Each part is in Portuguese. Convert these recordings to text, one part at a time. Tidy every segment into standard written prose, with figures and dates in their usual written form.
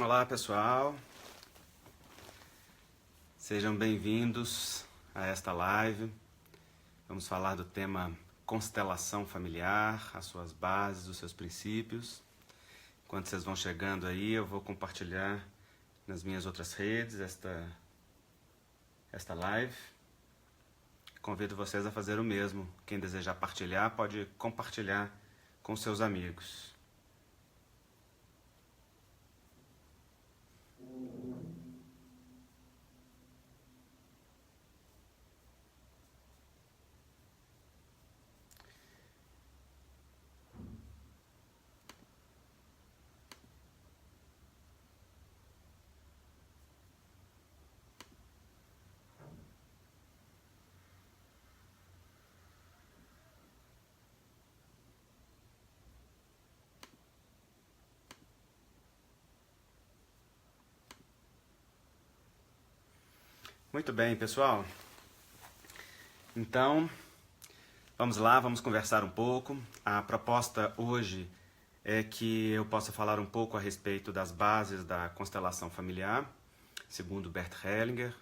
Olá pessoal, sejam bem-vindos a esta live. Vamos falar do tema constelação familiar, as suas bases, os seus princípios. Enquanto vocês vão chegando aí, eu vou compartilhar nas minhas outras redes esta live. Convido vocês a fazer o mesmo. Quem desejar partilhar pode compartilhar com seus amigos. Muito bem, pessoal. Então, vamos lá, vamos conversar um pouco. A proposta hoje é que eu possa falar um pouco a respeito das bases da constelação familiar, segundo Bert Hellinger,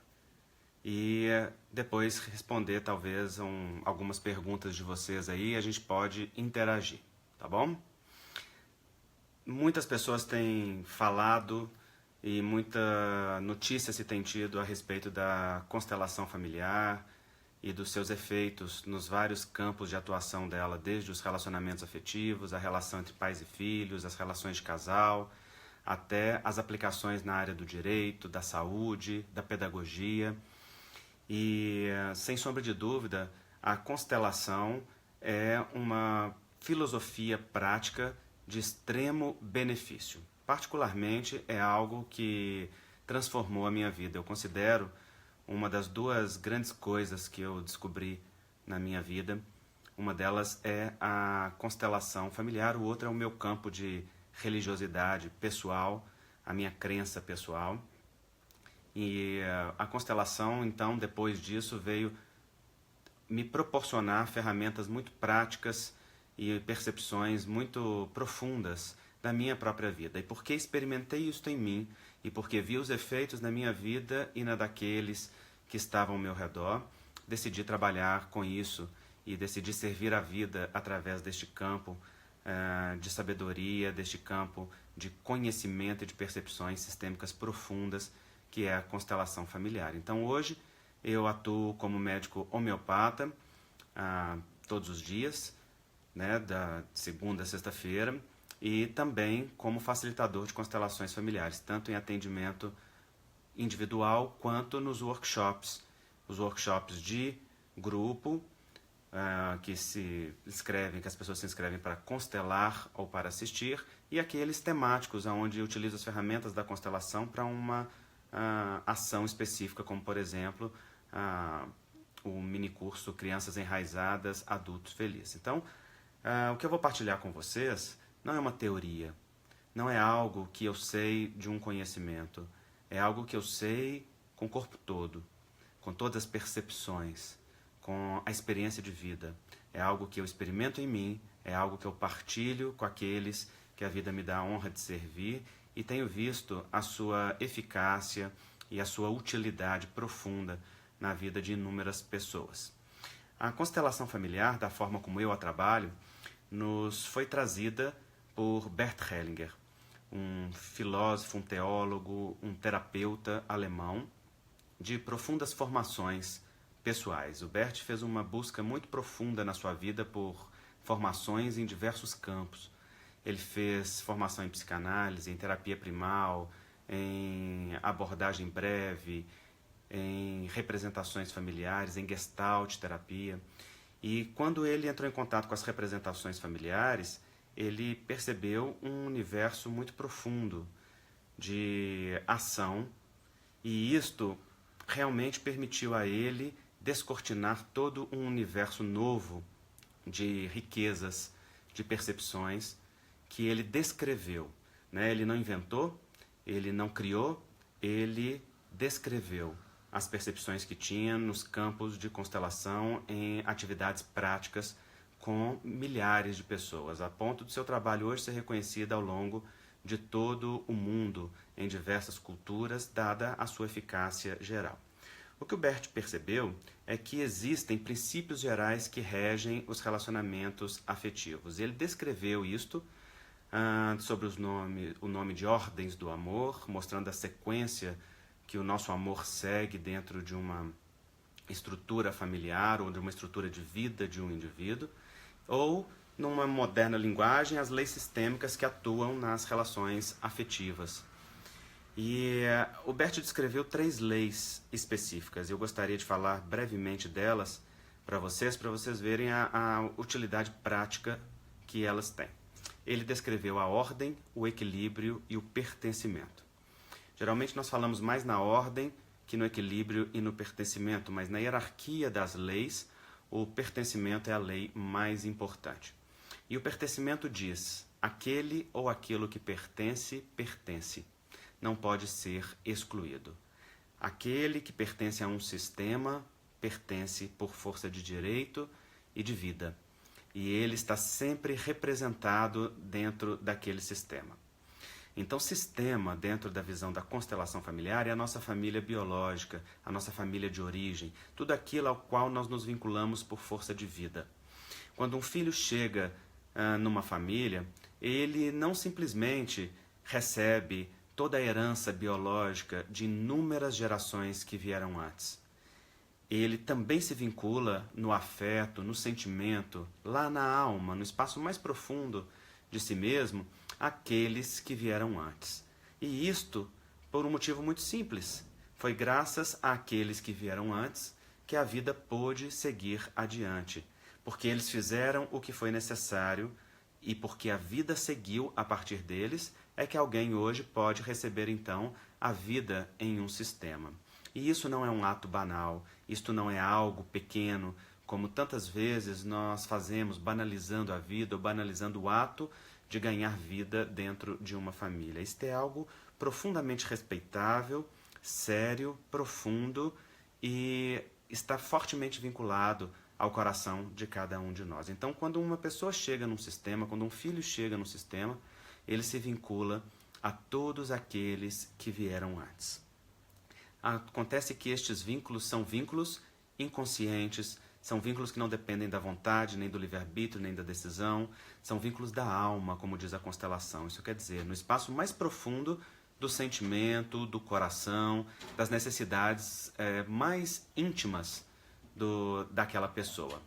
e depois responder talvez algumas perguntas de vocês aí, a gente pode interagir, tá bom? Muitas pessoas têm falado e muita notícia se tem tido a respeito da constelação familiar e dos seus efeitos nos vários campos de atuação dela, desde os relacionamentos afetivos, a relação entre pais e filhos, as relações de casal, até as aplicações na área do direito, da saúde, da pedagogia. E, sem sombra de dúvida, a constelação é uma filosofia prática de extremo benefício. Particularmente, é algo que transformou a minha vida. Eu considero uma das duas grandes coisas que eu descobri na minha vida. Uma delas é a constelação familiar, o outro é o meu campo de religiosidade pessoal, a minha crença pessoal. E a constelação, então, depois disso, veio me proporcionar ferramentas muito práticas e percepções muito profundas da minha própria vida. E porque experimentei isso em mim, e porque vi os efeitos na minha vida e na daqueles que estavam ao meu redor, decidi trabalhar com isso e decidi servir a vida através deste campo de sabedoria, deste campo de conhecimento e de percepções sistêmicas profundas, que é a constelação familiar. Então hoje eu atuo como médico homeopata todos os dias, né, da segunda a sexta-feira, e também como facilitador de constelações familiares, tanto em atendimento individual quanto nos workshops, os workshops de grupo, que as pessoas se inscrevem para constelar ou para assistir, e aqueles temáticos, onde eu utilizo as ferramentas da constelação para uma ação específica, como por exemplo o mini curso Crianças Enraizadas, Adultos Felizes. Então, o que eu vou partilhar com vocês não é uma teoria, não é algo que eu sei de um conhecimento, é algo que eu sei com o corpo todo, com todas as percepções, com a experiência de vida. É algo que eu experimento em mim, é algo que eu partilho com aqueles que a vida me dá a honra de servir, e tenho visto a sua eficácia e a sua utilidade profunda na vida de inúmeras pessoas. A constelação familiar, da forma como eu a trabalho, nos foi trazida por Bert Hellinger, um filósofo, um teólogo, um terapeuta alemão de profundas formações pessoais. O Bert fez uma busca muito profunda na sua vida por formações em diversos campos. Ele fez formação em psicanálise, em terapia primal, em abordagem breve, em representações familiares, em gestalt terapia. E quando ele entrou em contato com as representações familiares, ele percebeu um universo muito profundo de ação, e isto realmente permitiu a ele descortinar todo um universo novo de riquezas, de percepções, que ele descreveu, né? Ele não inventou, ele não criou, ele descreveu as percepções que tinha nos campos de constelação em atividades práticas com milhares de pessoas, a ponto do seu trabalho hoje ser reconhecido ao longo de todo o mundo em diversas culturas, dada a sua eficácia geral. O que o Bert percebeu é que existem princípios gerais que regem os relacionamentos afetivos. Ele descreveu isto sobre o nome de ordens do amor, mostrando a sequência que o nosso amor segue dentro de uma estrutura familiar ou de uma estrutura de vida de um indivíduo, ou, numa moderna linguagem, as leis sistêmicas que atuam nas relações afetivas. E o Bert descreveu 3 leis específicas. Eu gostaria de falar brevemente delas para vocês verem a utilidade prática que elas têm. Ele descreveu a ordem, o equilíbrio e o pertencimento. Geralmente nós falamos mais na ordem que no equilíbrio e no pertencimento, mas na hierarquia das leis, o pertencimento é a lei mais importante. E o pertencimento diz: aquele ou aquilo que pertence, pertence. Não pode ser excluído. Aquele que pertence a um sistema, pertence por força de direito e de vida. E ele está sempre representado dentro daquele sistema. Então, sistema, dentro da visão da constelação familiar, é a nossa família biológica, a nossa família de origem, tudo aquilo ao qual nós nos vinculamos por força de vida. Quando um filho chega numa família, ele não simplesmente recebe toda a herança biológica de inúmeras gerações que vieram antes. Ele também se vincula no afeto, no sentimento, lá na alma, no espaço mais profundo de si mesmo, àqueles que vieram antes. E isto por um motivo muito simples. Foi graças àqueles que vieram antes que a vida pôde seguir adiante, porque eles fizeram o que foi necessário e porque a vida seguiu a partir deles, é que alguém hoje pode receber então a vida em um sistema. E isso não é um ato banal, isto não é algo pequeno, como tantas vezes nós fazemos, banalizando a vida ou banalizando o ato de ganhar vida dentro de uma família. Isto é algo profundamente respeitável, sério, profundo e está fortemente vinculado ao coração de cada um de nós. Então, quando uma pessoa chega num sistema, quando um filho chega num sistema, ele se vincula a todos aqueles que vieram antes. Acontece que estes vínculos são vínculos inconscientes, são vínculos que não dependem da vontade, nem do livre-arbítrio, nem da decisão, são vínculos da alma, como diz a constelação. Isso quer dizer, no espaço mais profundo do sentimento, do coração, das necessidades mais íntimas daquela pessoa.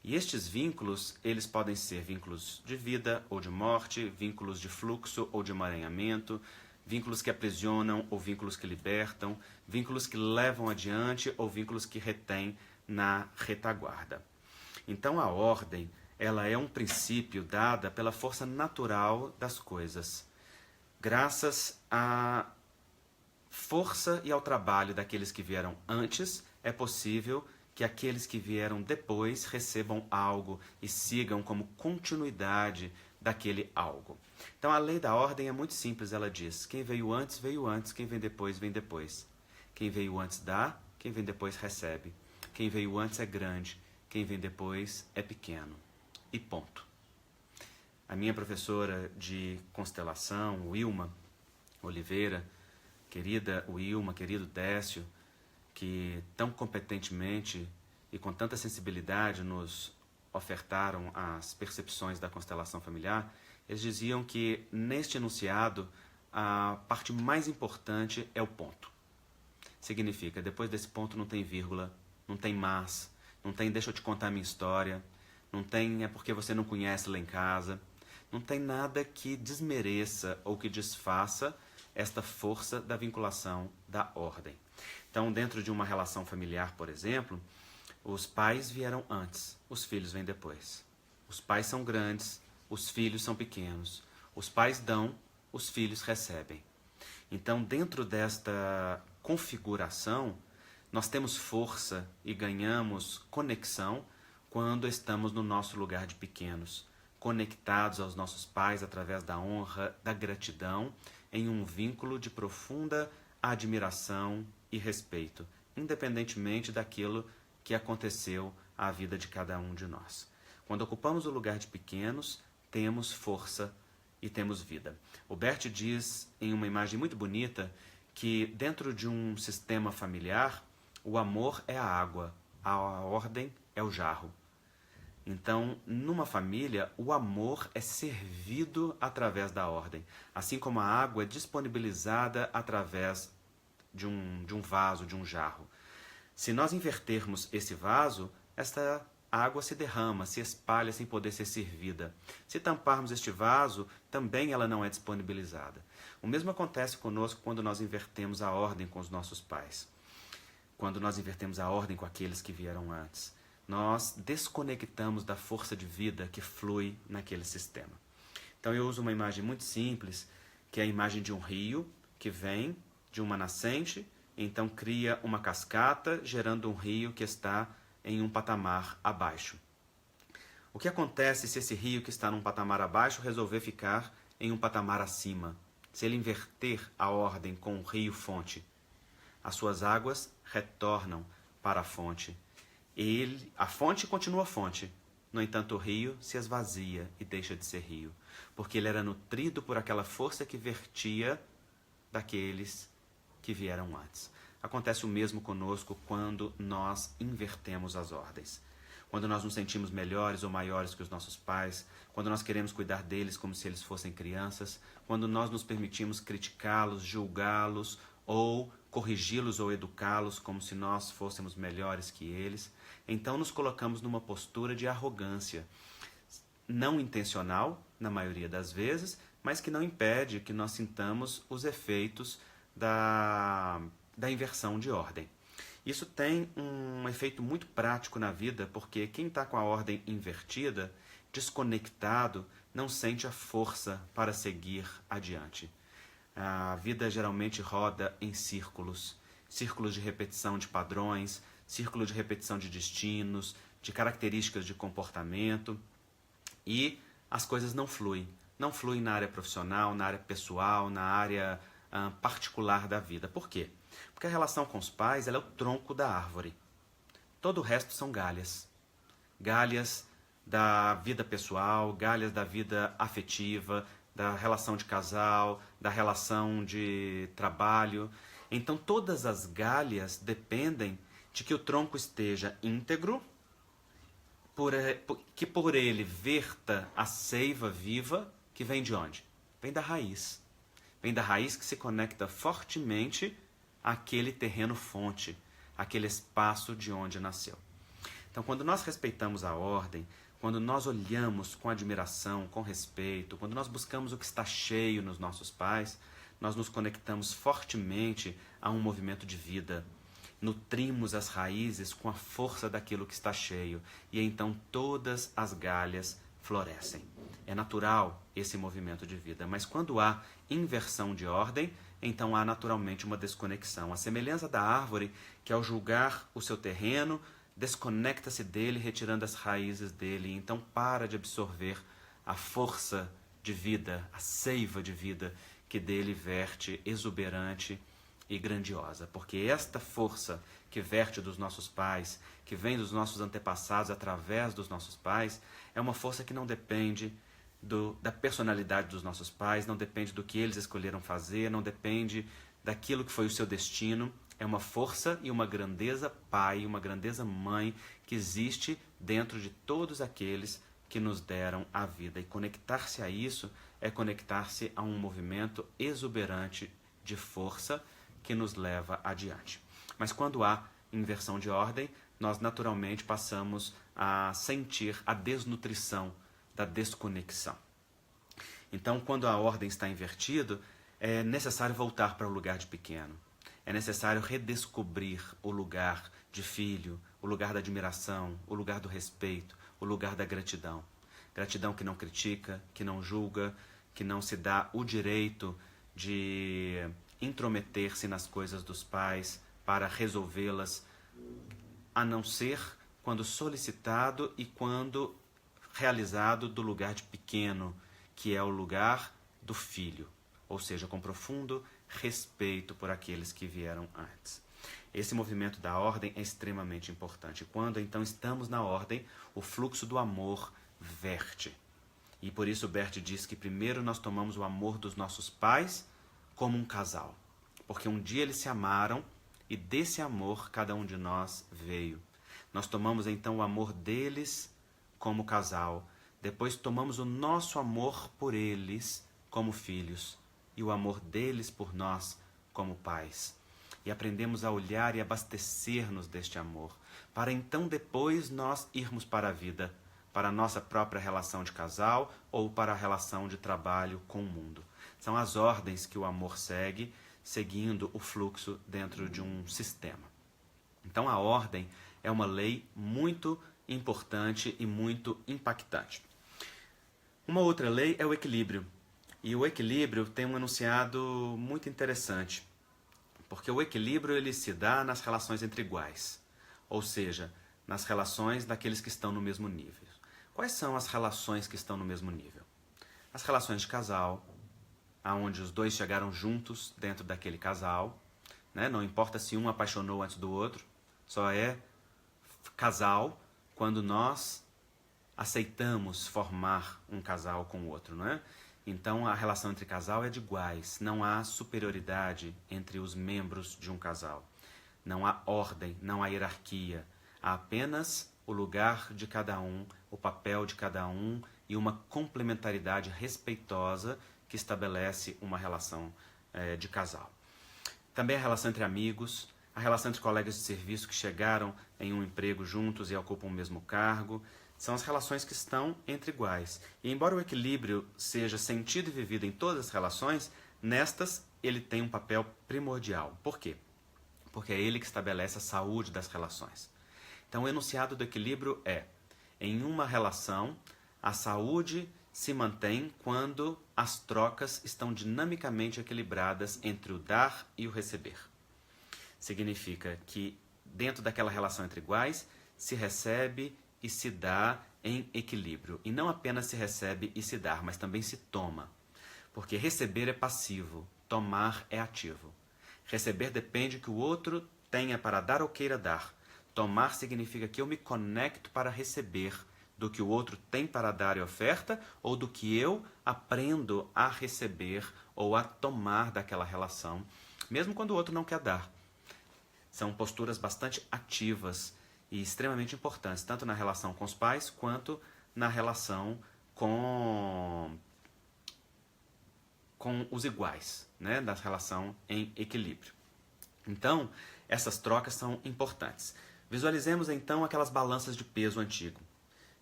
E estes vínculos, eles podem ser vínculos de vida ou de morte, vínculos de fluxo ou de emaranhamento, vínculos que aprisionam ou vínculos que libertam, vínculos que levam adiante ou vínculos que retêm na retaguarda. Então a ordem, ela é um princípio dada pela força natural das coisas. Graças à força e ao trabalho daqueles que vieram antes, é possível que aqueles que vieram depois recebam algo e sigam como continuidade daquele algo. Então a lei da ordem é muito simples, ela diz: quem veio antes, quem vem depois, vem depois. Quem veio antes dá, quem vem depois recebe. Quem veio antes é grande, quem vem depois é pequeno. E ponto. A minha professora de constelação, Wilma Oliveira, querida Wilma, querido Décio, que tão competentemente e com tanta sensibilidade nos ofertaram as percepções da constelação familiar, eles diziam que neste enunciado a parte mais importante é o ponto. Significa, depois desse ponto não tem vírgula, não tem mas, não tem deixa eu te contar a minha história, não tem é porque você não conhece lá em casa, não tem nada que desmereça ou que desfaça esta força da vinculação da ordem. Então, dentro de uma relação familiar, por exemplo, os pais vieram antes, os filhos vêm depois. Os pais são grandes, os filhos são pequenos. Os pais dão, os filhos recebem. Então, dentro desta configuração, nós temos força e ganhamos conexão quando estamos no nosso lugar de pequenos, conectados aos nossos pais através da honra, da gratidão, em um vínculo de profunda admiração e respeito, independentemente daquilo que aconteceu à vida de cada um de nós. Quando ocupamos o lugar de pequenos, temos força e temos vida. O Bert diz, em uma imagem muito bonita, que dentro de um sistema familiar, o amor é a água, a ordem é o jarro. Então, numa família, o amor é servido através da ordem, assim como a água é disponibilizada através de um vaso, de um jarro. Se nós invertermos esse vaso, esta água se derrama, se espalha sem poder ser servida. Se tamparmos este vaso, também ela não é disponibilizada. O mesmo acontece conosco quando nós invertemos a ordem com os nossos pais. Quando nós invertemos a ordem com aqueles que vieram antes. Nós desconectamos da força de vida que flui naquele sistema. Então eu uso uma imagem muito simples, que é a imagem de um rio que vem de uma nascente, então cria uma cascata, gerando um rio que está em um patamar abaixo. O que acontece se esse rio que está num patamar abaixo resolver ficar em um patamar acima? Se ele inverter a ordem com o rio-fonte, as suas águas retornam para a fonte. A fonte continua fonte, no entanto o rio se esvazia e deixa de ser rio, porque ele era nutrido por aquela força que vertia daqueles que vieram antes. Acontece o mesmo conosco quando nós invertemos as ordens. Quando nós nos sentimos melhores ou maiores que os nossos pais, quando nós queremos cuidar deles como se eles fossem crianças, quando nós nos permitimos criticá-los, julgá-los ou corrigi-los ou educá-los como se nós fôssemos melhores que eles, então nos colocamos numa postura de arrogância, não intencional, na maioria das vezes, mas que não impede que nós sintamos os efeitos da inversão de ordem. Isso tem um efeito muito prático na vida, porque quem está com a ordem invertida, desconectado, não sente a força para seguir adiante. A vida geralmente roda em círculos, círculos de repetição de padrões, círculo de repetição de destinos, de características de comportamento, e as coisas não fluem. Não fluem na área profissional, na área pessoal, na área particular da vida. Por quê? Porque a relação com os pais ela é o tronco da árvore. Todo o resto são galhas. Galhas da vida pessoal, galhas da vida afetiva, da relação de casal, da relação de trabalho. Então todas as galhas dependem de que o tronco esteja íntegro, que por ele verta a seiva viva, que vem de onde? Vem da raiz. Vem da raiz que se conecta fortemente àquele terreno fonte, àquele espaço de onde nasceu. Então, quando nós respeitamos a ordem, quando nós olhamos com admiração, com respeito, quando nós buscamos o que está cheio nos nossos pais, nós nos conectamos fortemente a um movimento de vida. Nutrimos as raízes com a força daquilo que está cheio, e então todas as galhas florescem. É natural esse movimento de vida, mas quando há inversão de ordem, então há naturalmente uma desconexão. A semelhança da árvore, que ao julgar o seu terreno, desconecta-se dele, retirando as raízes dele, e então para de absorver a força de vida, a seiva de vida que dele verte exuberante e grandiosa. Porque esta força que verte dos nossos pais, que vem dos nossos antepassados através dos nossos pais, é uma força que não depende da personalidade dos nossos pais, não depende do que eles escolheram fazer, não depende daquilo que foi o seu destino. É uma força e uma grandeza pai, uma grandeza mãe que existe dentro de todos aqueles que nos deram a vida. E conectar-se a isso é conectar-se a um movimento exuberante de força que nos leva adiante. Mas quando há inversão de ordem, nós naturalmente passamos a sentir a desnutrição da desconexão. Então, quando a ordem está invertida, é necessário voltar para o lugar de pequeno. É necessário redescobrir o lugar de filho, o lugar da admiração, o lugar do respeito, o lugar da gratidão. Gratidão que não critica, que não julga, que não se dá o direito de intrometer-se nas coisas dos pais para resolvê-las, a não ser quando solicitado e quando realizado do lugar de pequeno, que é o lugar do filho, ou seja, com profundo respeito por aqueles que vieram antes. Esse movimento da ordem é extremamente importante. Quando então estamos na ordem, o fluxo do amor verte. E por isso Bert diz que primeiro nós tomamos o amor dos nossos pais como um casal. Porque um dia eles se amaram e desse amor cada um de nós veio. Nós tomamos então o amor deles como casal. Depois tomamos o nosso amor por eles como filhos e o amor deles por nós como pais. E aprendemos a olhar e abastecer-nos deste amor, para então depois nós irmos para a vida, para a nossa própria relação de casal ou para a relação de trabalho com o mundo. São as ordens que o amor segue, seguindo o fluxo dentro de um sistema. Então a ordem é uma lei muito importante e muito impactante. Uma outra lei é o equilíbrio. E o equilíbrio tem um enunciado muito interessante, porque o equilíbrio ele se dá nas relações entre iguais, ou seja, nas relações daqueles que estão no mesmo nível. Quais são as relações que estão no mesmo nível? As relações de casal, onde os dois chegaram juntos dentro daquele casal, né? Não importa se um apaixonou antes do outro, só é casal quando nós aceitamos formar um casal com o outro, não é? Então a relação entre casal é de iguais, não há superioridade entre os membros de um casal. Não há ordem, não há hierarquia, há apenas o lugar de cada um, o papel de cada um e uma complementaridade respeitosa que estabelece uma relação de casal. Também a relação entre amigos, a relação entre colegas de serviço que chegaram em um emprego juntos e ocupam o mesmo cargo, são as relações que estão entre iguais. E embora o equilíbrio seja sentido e vivido em todas as relações, nestas ele tem um papel primordial. Por quê? Porque é ele que estabelece a saúde das relações. Então o enunciado do equilíbrio é: em uma relação, a saúde se mantém quando as trocas estão dinamicamente equilibradas entre o dar e o receber. Significa que dentro daquela relação entre iguais, se recebe e se dá em equilíbrio. E não apenas se recebe e se dá, mas também se toma. Porque receber é passivo, tomar é ativo. Receber depende que o outro tenha para dar ou queira dar. Tomar significa que eu me conecto para receber do que o outro tem para dar e oferta, ou do que eu aprendo a receber ou a tomar daquela relação, mesmo quando o outro não quer dar. São posturas bastante ativas e extremamente importantes, tanto na relação com os pais, quanto na relação com os iguais, né? Da relação em equilíbrio. Então, essas trocas são importantes. Visualizemos então aquelas balanças de peso antigo,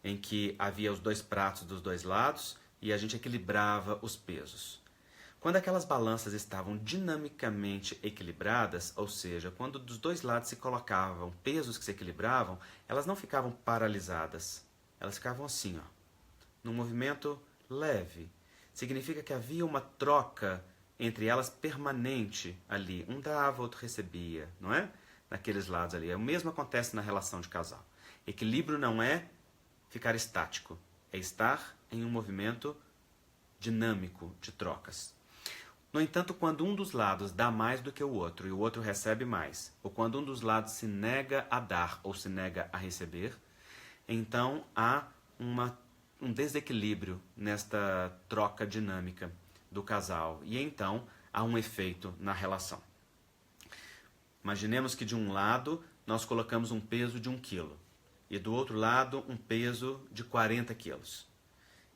em que havia os dois pratos dos dois lados e a gente equilibrava os pesos. Quando aquelas balanças estavam dinamicamente equilibradas, ou seja, quando dos dois lados se colocavam pesos que se equilibravam, elas não ficavam paralisadas. Elas ficavam assim, ó, num movimento leve. Significa que havia uma troca entre elas permanente ali. Um dava, outro recebia, não é? Naqueles lados ali. O mesmo acontece na relação de casal. Equilíbrio não é ficar estático, é estar em um movimento dinâmico de trocas. No entanto, quando um dos lados dá mais do que o outro e o outro recebe mais, ou quando um dos lados se nega a dar ou se nega a receber, então há um desequilíbrio nesta troca dinâmica do casal e então há um efeito na relação. Imaginemos que de um lado nós colocamos um peso de 1 quilo e do outro lado um peso de 40 quilos.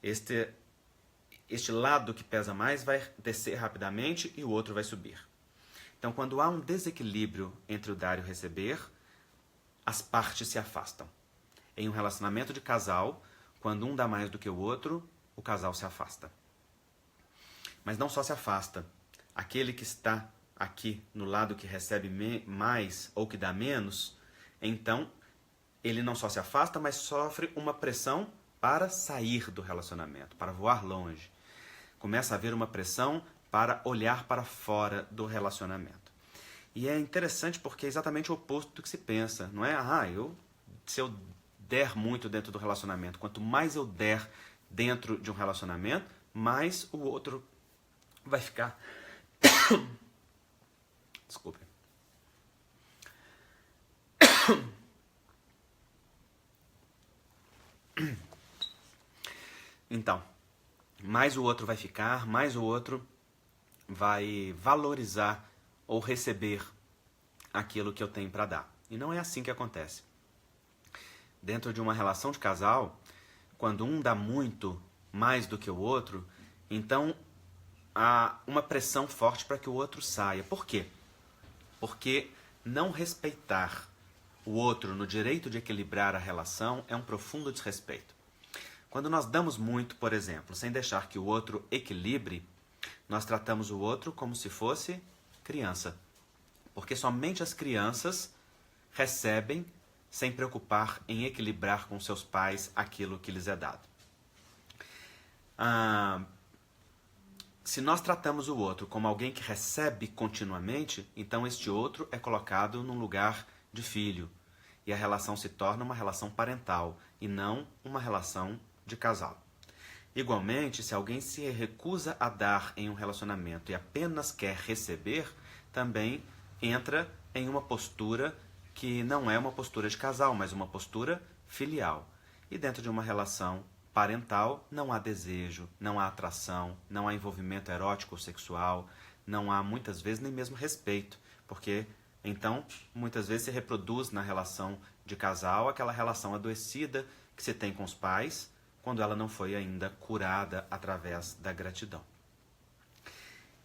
Este lado que pesa mais vai descer rapidamente e o outro vai subir. Então, quando há um desequilíbrio entre o dar e o receber, as partes se afastam. Em um relacionamento de casal, quando um dá mais do que o outro, o casal se afasta. Mas não só se afasta. Aquele que está aqui no lado que recebe mais ou que dá menos, então ele não só se afasta, mas sofre uma pressão para sair do relacionamento, para voar longe. Começa a haver uma pressão para olhar para fora do relacionamento. E é interessante porque é exatamente o oposto do que se pensa, não é? Se eu der muito dentro do relacionamento, quanto mais eu der dentro de um relacionamento, mais o outro vai ficar... Desculpe. Então, mais o outro vai ficar, mais o outro vai valorizar ou receber aquilo que eu tenho para dar. E não é assim que acontece. Dentro de uma relação de casal, quando um dá muito mais do que o outro, então há uma pressão forte para que o outro saia. Por quê? Porque não respeitar o outro no direito de equilibrar a relação é um profundo desrespeito. Quando nós damos muito, por exemplo, sem deixar que o outro equilibre, nós tratamos o outro como se fosse criança. Porque somente as crianças recebem sem preocupar em equilibrar com seus pais aquilo que lhes é dado. Se nós tratamos o outro como alguém que recebe continuamente, então este outro é colocado num lugar de filho. E a relação se torna uma relação parental e não uma relação de casal. Igualmente, se alguém se recusa a dar em um relacionamento e apenas quer receber, também entra em uma postura que não é uma postura de casal, mas uma postura filial. E dentro de uma relação parental não há desejo, não há atração, não há envolvimento erótico ou sexual, não há muitas vezes nem mesmo respeito, porque então muitas vezes se reproduz na relação de casal aquela relação adoecida que se tem com os pais, quando ela não foi ainda curada através da gratidão.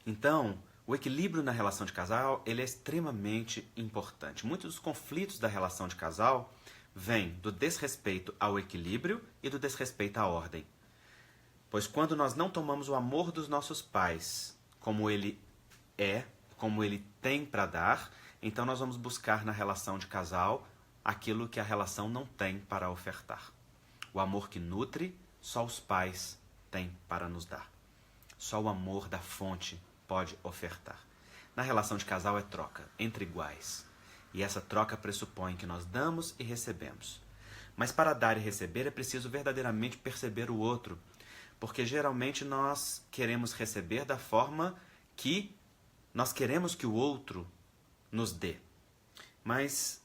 Então, o equilíbrio na relação de casal ele é extremamente importante. Muitos dos conflitos da relação de casal vêm do desrespeito ao equilíbrio e do desrespeito à ordem. Pois quando nós não tomamos o amor dos nossos pais como ele é, como ele tem para dar, então nós vamos buscar na relação de casal aquilo que a relação não tem para ofertar. O amor que nutre, só os pais têm para nos dar. Só o amor da fonte pode ofertar. Na relação de casal é troca, entre iguais. E essa troca pressupõe que nós damos e recebemos. Mas para dar e receber é preciso verdadeiramente perceber o outro. Porque geralmente nós queremos receber da forma que nós queremos que o outro nos dê. Mas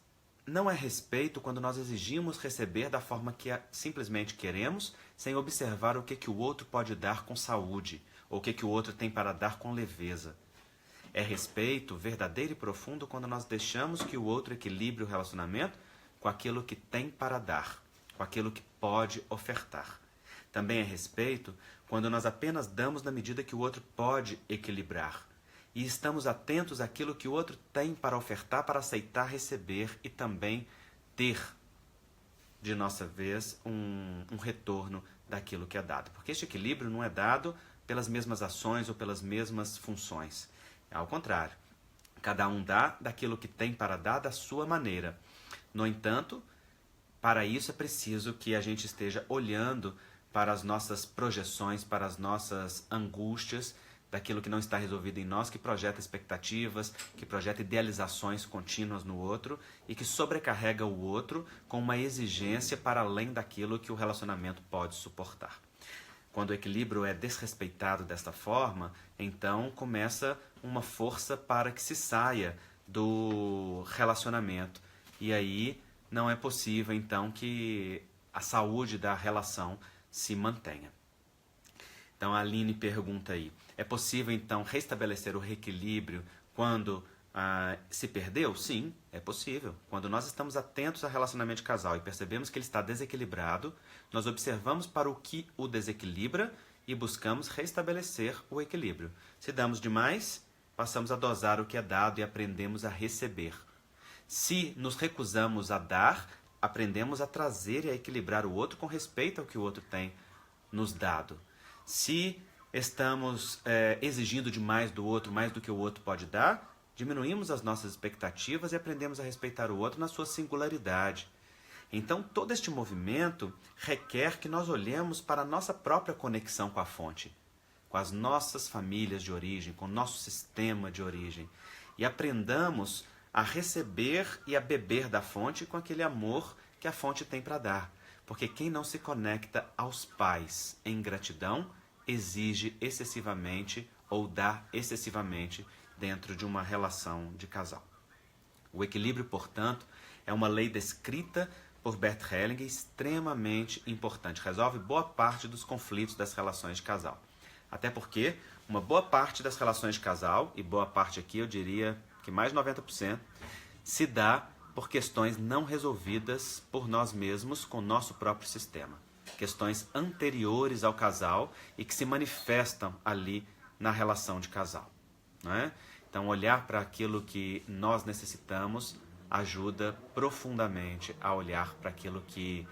não é respeito quando nós exigimos receber da forma que simplesmente queremos, sem observar o que o outro pode dar com saúde, ou o que o outro tem para dar com leveza. É respeito verdadeiro e profundo quando nós deixamos que o outro equilibre o relacionamento com aquilo que tem para dar, com aquilo que pode ofertar. Também é respeito quando nós apenas damos na medida que o outro pode equilibrar. E estamos atentos àquilo que o outro tem para ofertar, para aceitar receber e também ter, de nossa vez, um retorno daquilo que é dado. Porque este equilíbrio não é dado pelas mesmas ações ou pelas mesmas funções. Ao contrário, cada um dá daquilo que tem para dar da sua maneira. No entanto, para isso é preciso que a gente esteja olhando para as nossas projeções, para as nossas angústias, daquilo que não está resolvido em nós, que projeta expectativas, que projeta idealizações contínuas no outro e que sobrecarrega o outro com uma exigência para além daquilo que o relacionamento pode suportar. Quando o equilíbrio é desrespeitado desta forma, então começa uma força para que se saia do relacionamento. E aí não é possível, então, que a saúde da relação se mantenha. Então a Aline pergunta aí, é possível então restabelecer o reequilíbrio quando se perdeu? Sim, é possível. Quando nós estamos atentos ao relacionamento de casal e percebemos que ele está desequilibrado, nós observamos para o que o desequilibra e buscamos restabelecer o equilíbrio. Se damos demais, passamos a dosar o que é dado e aprendemos a receber. Se nos recusamos a dar, aprendemos a trazer e a equilibrar o outro com respeito ao que o outro tem nos dado. Se estamos exigindo demais do outro, mais do que o outro pode dar, diminuímos as nossas expectativas e aprendemos a respeitar o outro na sua singularidade. Então, todo este movimento requer que nós olhemos para a nossa própria conexão com a fonte, com as nossas famílias de origem, com o nosso sistema de origem, e aprendamos a receber e a beber da fonte com aquele amor que a fonte tem para dar. Porque quem não se conecta aos pais em gratidão, exige excessivamente ou dá excessivamente dentro de uma relação de casal. O equilíbrio, portanto, é uma lei descrita por Bert Hellinger, extremamente importante. Resolve boa parte dos conflitos das relações de casal. Até porque uma boa parte das relações de casal, e boa parte aqui eu diria que mais de 90%, se dá por questões não resolvidas por nós mesmos com o nosso próprio sistema. Questões anteriores ao casal e que se manifestam ali na relação de casal. Não é? Então, olhar para aquilo que nós necessitamos ajuda profundamente a olhar para aquilo que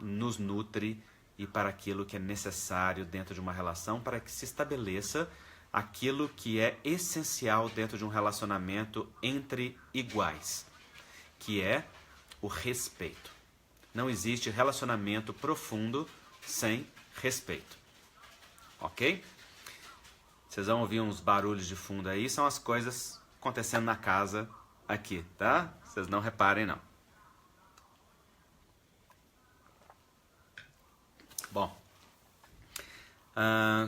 nos nutre e para aquilo que é necessário dentro de uma relação para que se estabeleça aquilo que é essencial dentro de um relacionamento entre iguais, que é o respeito. Não existe relacionamento profundo sem respeito. Ok? Vocês vão ouvir uns barulhos de fundo aí, são as coisas acontecendo na casa aqui, tá? Vocês não reparem, não. Bom,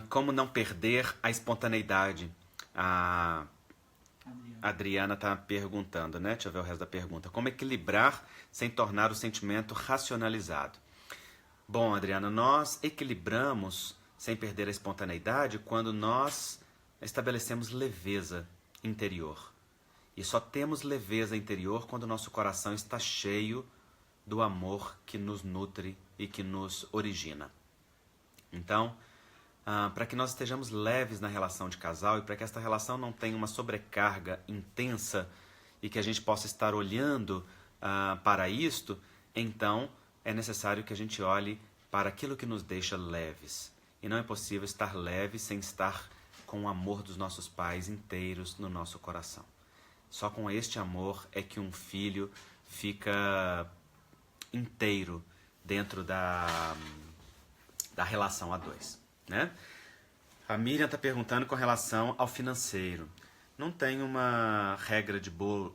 como não perder a espontaneidade? A Adriana está perguntando, né? Deixa eu ver o resto da pergunta. Como equilibrar sem tornar o sentimento racionalizado? Bom, Adriana, nós equilibramos sem perder a espontaneidade quando nós estabelecemos leveza interior. E só temos leveza interior quando o nosso coração está cheio do amor que nos nutre e que nos origina. Então, para que nós estejamos leves na relação de casal e para que esta relação não tenha uma sobrecarga intensa e que a gente possa estar olhando para isto, então é necessário que a gente olhe para aquilo que nos deixa leves. E não é possível estar leve sem estar com o amor dos nossos pais inteiros no nosso coração. Só com este amor é que um filho fica inteiro dentro da relação a dois, né? A Miriam está perguntando com relação ao financeiro. Não tem uma regra de bolo,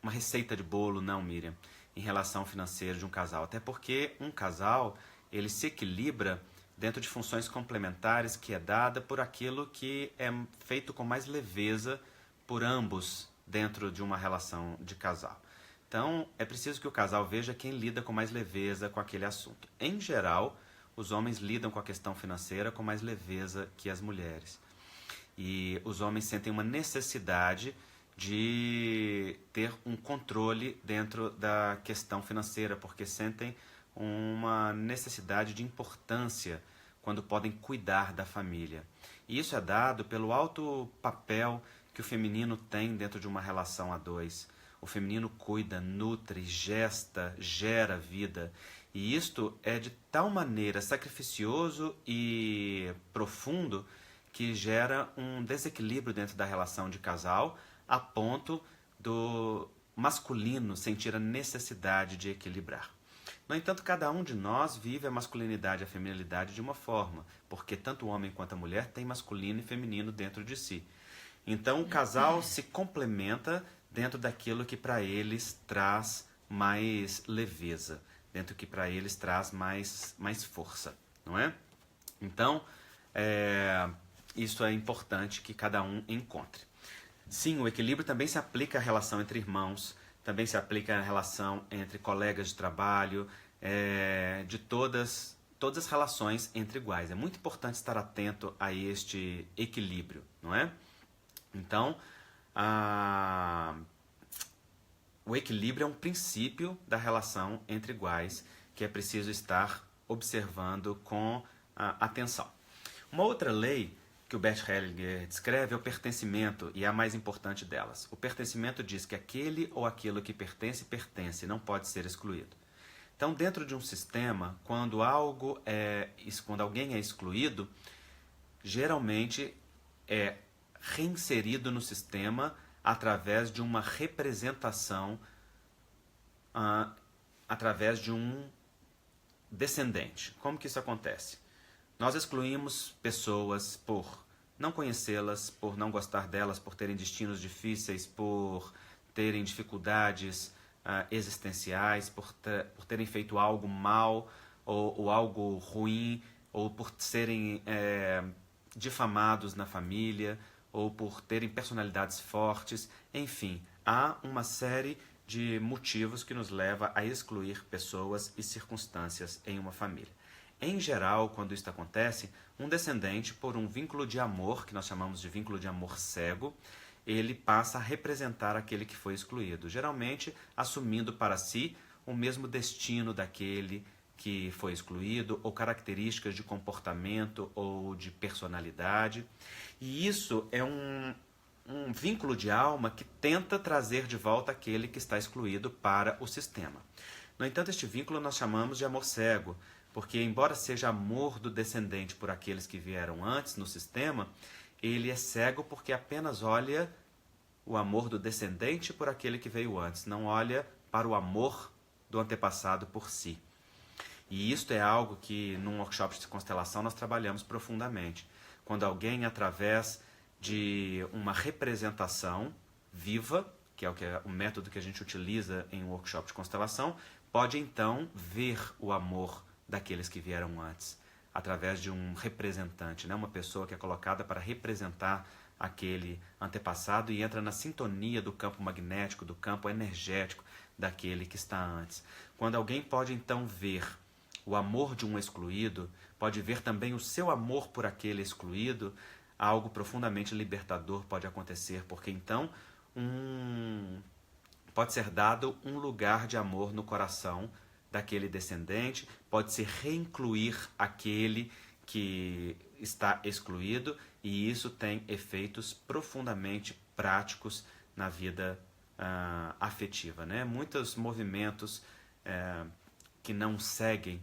uma receita de bolo, não, Miriam, em relação ao financeiro de um casal. Até porque um casal, ele se equilibra dentro de funções complementares que é dada por aquilo que é feito com mais leveza por ambos dentro de uma relação de casal. Então, é preciso que o casal veja quem lida com mais leveza com aquele assunto. Em geral, os homens lidam com a questão financeira com mais leveza que as mulheres. E os homens sentem uma necessidade de ter um controle dentro da questão financeira, porque sentem uma necessidade de importância quando podem cuidar da família. E isso é dado pelo alto papel que o feminino tem dentro de uma relação a dois. O feminino cuida, nutre, gesta, gera vida. E isto é de tal maneira sacrificioso e profundo que gera um desequilíbrio dentro da relação de casal, a ponto do masculino sentir a necessidade de equilibrar. No entanto, cada um de nós vive a masculinidade e a feminilidade de uma forma, porque tanto o homem quanto a mulher têm masculino e feminino dentro de si. Então, o casal se complementa dentro daquilo que para eles traz mais leveza, dentro do que para eles traz mais força, não é? Então, isso é importante que cada um encontre. Sim, o equilíbrio também se aplica à relação entre irmãos, também se aplica à relação entre colegas de trabalho, de todas as relações entre iguais. É muito importante estar atento a este equilíbrio, não é? Então, o equilíbrio é um princípio da relação entre iguais que é preciso estar observando com atenção. Uma outra lei que o Bert Hellinger descreve é o pertencimento, e é a mais importante delas. O pertencimento diz que aquele ou aquilo que pertence, pertence, não pode ser excluído. Então, dentro de um sistema, quando alguém é excluído, geralmente é reinserido no sistema através de uma representação, através de um descendente. Como que isso acontece? Nós excluímos pessoas por não conhecê-las, por não gostar delas, por terem destinos difíceis, por terem dificuldades existenciais, por terem feito algo mal ou algo ruim, ou por serem difamados na família, ou por terem personalidades fortes. Enfim, há uma série de motivos que nos leva a excluir pessoas e circunstâncias em uma família. Em geral, quando isso acontece, um descendente, por um vínculo de amor, que nós chamamos de vínculo de amor cego, ele passa a representar aquele que foi excluído, geralmente assumindo para si o mesmo destino daquele que foi excluído, ou características de comportamento ou de personalidade. E isso é um vínculo de alma que tenta trazer de volta aquele que está excluído para o sistema. No entanto, este vínculo nós chamamos de amor cego, porque embora seja amor do descendente por aqueles que vieram antes no sistema, ele é cego porque apenas olha o amor do descendente por aquele que veio antes, não olha para o amor do antepassado por si. E isto é algo que num workshop de constelação nós trabalhamos profundamente. Quando alguém, através de uma representação viva, que é o método que a gente utiliza em um workshop de constelação, pode então ver o amor daqueles que vieram antes, através de um representante, né? Uma pessoa que é colocada para representar aquele antepassado e entra na sintonia do campo magnético, do campo energético daquele que está antes. Quando alguém pode então ver o amor de um excluído, pode ver também o seu amor por aquele excluído, algo profundamente libertador pode acontecer, porque então pode ser dado um lugar de amor no coração daquele descendente, pode-se reincluir aquele que está excluído, e isso tem efeitos profundamente práticos na vida afetiva, né? Muitos movimentos que não seguem,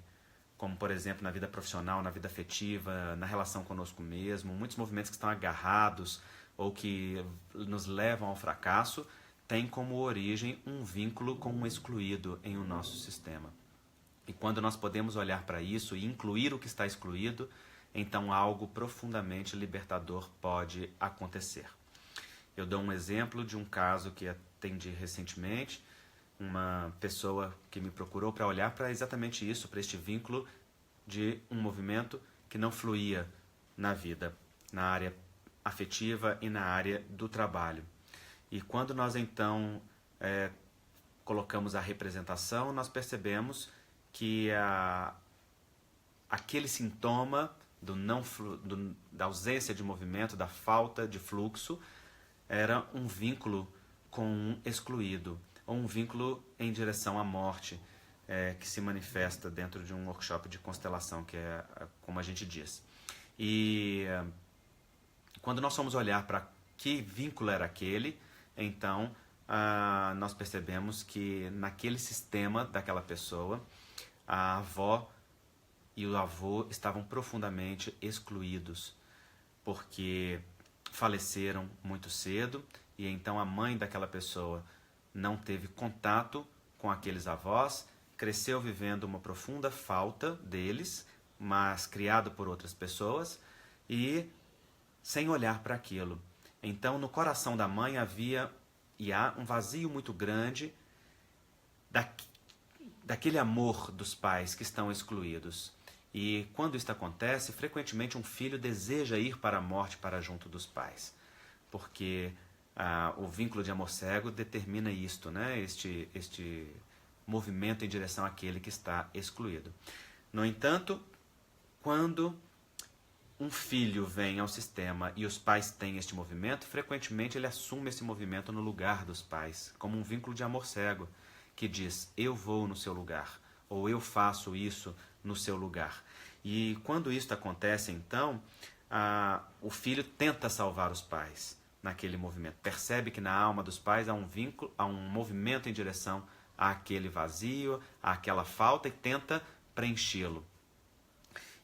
como por exemplo na vida profissional, na vida afetiva, na relação conosco mesmo, muitos movimentos que estão agarrados ou que nos levam ao fracasso, têm como origem um vínculo com um excluído em o nosso sistema. E quando nós podemos olhar para isso e incluir o que está excluído, então algo profundamente libertador pode acontecer. Eu dou um exemplo de um caso que atendi recentemente, uma pessoa que me procurou para olhar para exatamente isso, para este vínculo de um movimento que não fluía na vida, na área afetiva e na área do trabalho. E quando nós então colocamos a representação, nós percebemos que aquele sintoma da ausência de movimento, da falta de fluxo, era um vínculo com um excluído, ou um vínculo em direção à morte, que se manifesta dentro de um workshop de constelação, que é como a gente diz. E quando nós fomos olhar para que vínculo era aquele, então nós percebemos que naquele sistema daquela pessoa, a avó e o avô estavam profundamente excluídos, porque faleceram muito cedo, e então a mãe daquela pessoa não teve contato com aqueles avós, cresceu vivendo uma profunda falta deles, mas criado por outras pessoas, e sem olhar para aquilo. Então no coração da mãe havia e há um vazio muito grande daquele amor dos pais que estão excluídos. E quando isso acontece, frequentemente um filho deseja ir para a morte para junto dos pais, porque o vínculo de amor cego determina isto, né? Este movimento em direção àquele que está excluído. No entanto, quando um filho vem ao sistema e os pais têm este movimento, frequentemente ele assume esse movimento no lugar dos pais, como um vínculo de amor cego, que diz, eu vou no seu lugar, ou eu faço isso no seu lugar. E quando isso acontece, então, o filho tenta salvar os pais naquele movimento. Percebe que na alma dos pais há um vínculo, há um movimento em direção àquele vazio, àquela falta, e tenta preenchê-lo.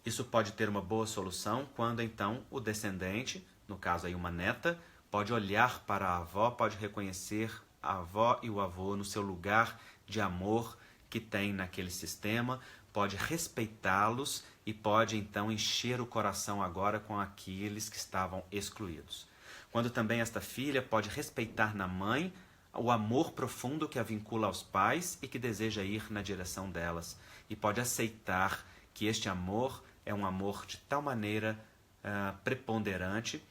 Isso pode ter uma boa solução quando então o descendente, no caso aí uma neta, pode olhar para a avó, pode reconhecer a avó e o avô no seu lugar de amor que tem naquele sistema, pode respeitá-los e pode então encher o coração agora com aqueles que estavam excluídos. Quando também esta filha pode respeitar na mãe o amor profundo que a vincula aos pais e que deseja ir na direção delas, e pode aceitar que este amor é um amor de tal maneira preponderante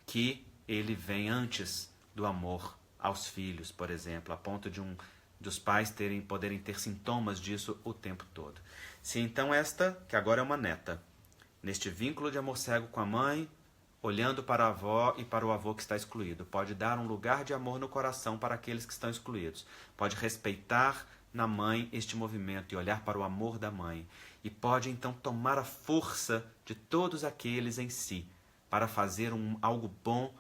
que ele vem antes do amor aos filhos, por exemplo, a ponto de dos pais poderem ter sintomas disso o tempo todo. Se então esta, que agora é uma neta, neste vínculo de amor cego com a mãe, olhando para a avó e para o avô que está excluído, pode dar um lugar de amor no coração para aqueles que estão excluídos, pode respeitar na mãe este movimento e olhar para o amor da mãe, e pode então tomar a força de todos aqueles em si para fazer algo bom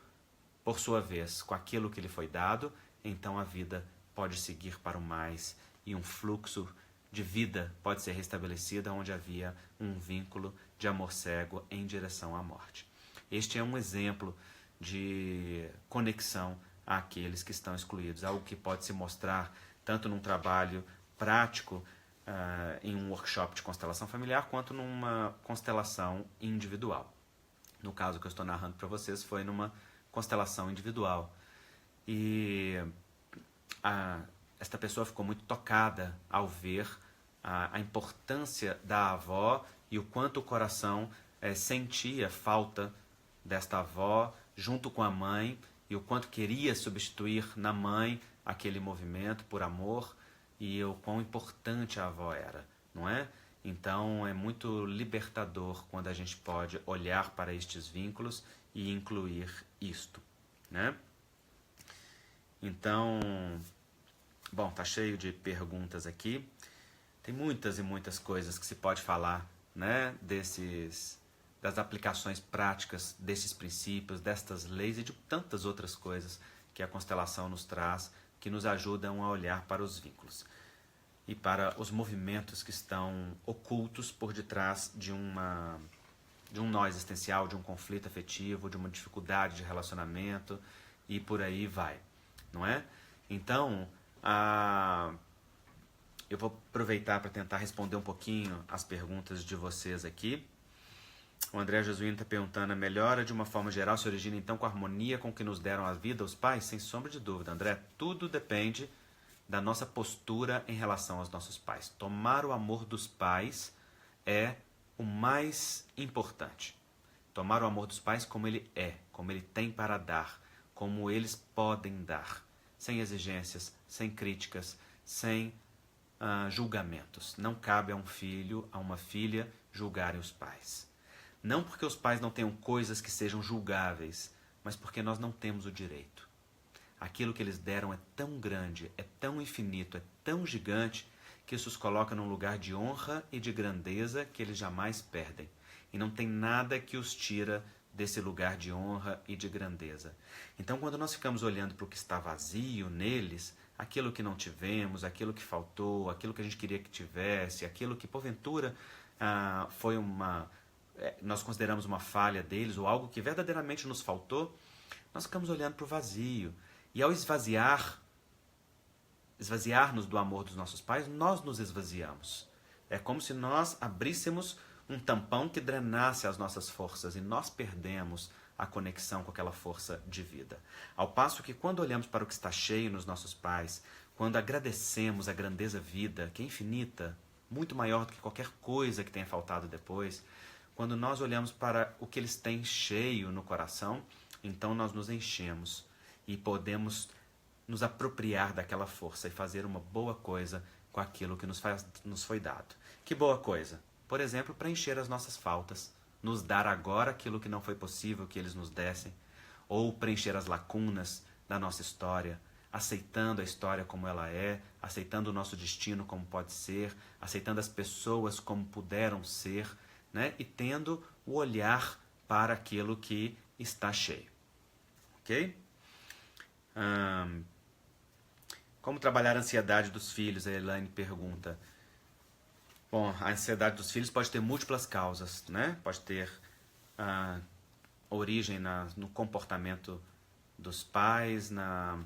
por sua vez com aquilo que lhe foi dado. Então a vida pode seguir para o mais e um fluxo de vida pode ser restabelecido onde havia um vínculo de amor cego em direção à morte. Este é um exemplo de conexão àqueles que estão excluídos, algo que pode se mostrar tanto num trabalho prático, em um workshop de constelação familiar, quanto numa constelação individual. No caso que eu estou narrando para vocês, foi numa constelação individual. E esta pessoa ficou muito tocada ao ver a importância da avó e o quanto o coração sentia falta desta avó junto com a mãe, e o quanto queria substituir na mãe aquele movimento por amor, e o quão importante a avó era, não é? Então é muito libertador quando a gente pode olhar para estes vínculos e incluir isto, né? Então, bom, tá cheio de perguntas aqui. Tem muitas e muitas coisas que se pode falar, né, das aplicações práticas desses princípios, destas leis e de tantas outras coisas que a constelação nos traz, que nos ajudam a olhar para os vínculos e para os movimentos que estão ocultos por detrás de um nó existencial, de um conflito afetivo, de uma dificuldade de relacionamento, e por aí vai, não é? Então, eu vou aproveitar para tentar responder um pouquinho as perguntas de vocês aqui. O André Jesuíno está perguntando: a melhora de uma forma geral se origina então com a harmonia com que nos deram a vida os pais? Sem sombra de dúvida, André, tudo depende da nossa postura em relação aos nossos pais. Tomar o amor dos pais é o mais importante. Tomar o amor dos pais como ele é, como ele tem para dar, como eles podem dar, sem exigências, sem críticas, sem julgamentos. Não cabe a um filho, a uma filha, julgarem os pais. Não porque os pais não tenham coisas que sejam julgáveis, mas porque nós não temos o direito. Aquilo que eles deram é tão grande, é tão infinito, é tão gigante, que isso os coloca num lugar de honra e de grandeza que eles jamais perdem. E não tem nada que os tira desse lugar de honra e de grandeza. Então, quando nós ficamos olhando para o que está vazio neles, aquilo que não tivemos, aquilo que faltou, aquilo que a gente queria que tivesse, aquilo que porventura nós consideramos uma falha deles, ou algo que verdadeiramente nos faltou, nós ficamos olhando para o vazio. E ao esvaziar-nos do amor dos nossos pais, nós nos esvaziamos. É como se nós abríssemos um tampão que drenasse as nossas forças, e nós perdemos a conexão com aquela força de vida. Ao passo que quando olhamos para o que está cheio nos nossos pais, quando agradecemos a grandeza vida, que é infinita, muito maior do que qualquer coisa que tenha faltado depois, quando nós olhamos para o que eles têm cheio no coração, então nós nos enchemos e podemos nos apropriar daquela força e fazer uma boa coisa com aquilo que nos foi dado. Que boa coisa? Por exemplo, preencher as nossas faltas, nos dar agora aquilo que não foi possível que eles nos dessem, ou preencher as lacunas da nossa história, aceitando a história como ela é, aceitando o nosso destino como pode ser, aceitando as pessoas como puderam ser, né? E tendo o olhar para aquilo que está cheio. Ok? Como trabalhar a ansiedade dos filhos? A Elaine pergunta. Bom, a ansiedade dos filhos pode ter múltiplas causas, né? Pode ter origem no comportamento dos pais, na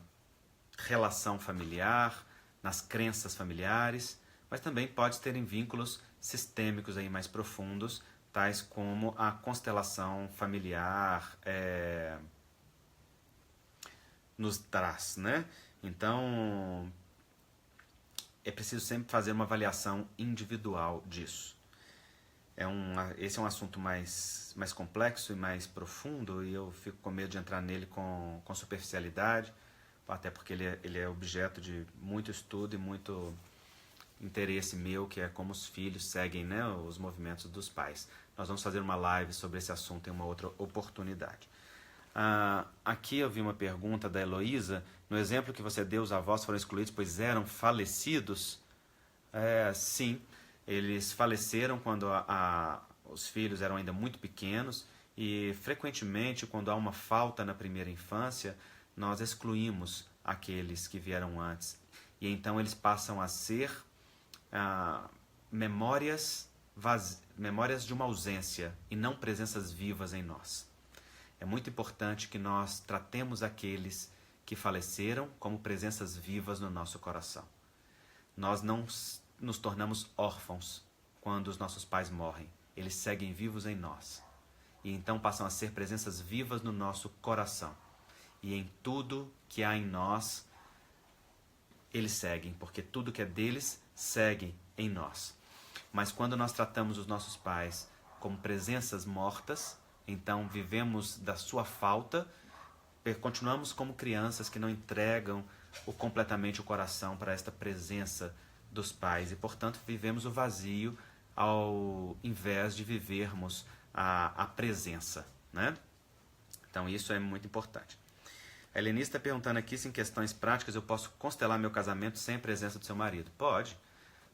relação familiar, nas crenças familiares, mas também pode ter em vínculos sistêmicos aí mais profundos, tais como a constelação familiar nos traz, né? Então, é preciso sempre fazer uma avaliação individual disso. Esse é um assunto mais complexo e mais profundo, e eu fico com medo de entrar nele com superficialidade, até porque ele é objeto de muito estudo e muito interesse meu, que é como os filhos seguem, né, os movimentos dos pais. Nós vamos fazer uma live sobre esse assunto em uma outra oportunidade. Aqui eu vi uma pergunta da Heloísa. No exemplo que você deu, os avós foram excluídos pois eram falecidos? Sim, eles faleceram quando os filhos eram ainda muito pequenos, e frequentemente, quando há uma falta na primeira infância, nós excluímos aqueles que vieram antes. E então eles passam a ser memórias de uma ausência e não presenças vivas em nós. É muito importante que nós tratemos aqueles que faleceram como presenças vivas no nosso coração. Nós não nos tornamos órfãos quando os nossos pais morrem. Eles seguem vivos em nós. E então passam a ser presenças vivas no nosso coração. E em tudo que há em nós, eles seguem, porque tudo que é deles segue em nós. Mas quando nós tratamos os nossos pais como presenças mortas, então vivemos da sua falta, continuamos como crianças que não entregam completamente o coração para esta presença dos pais e, portanto, vivemos o vazio ao invés de vivermos a presença, né? Então isso é muito importante. A Helenice está perguntando aqui se em questões práticas eu posso constelar meu casamento sem a presença do seu marido. Pode.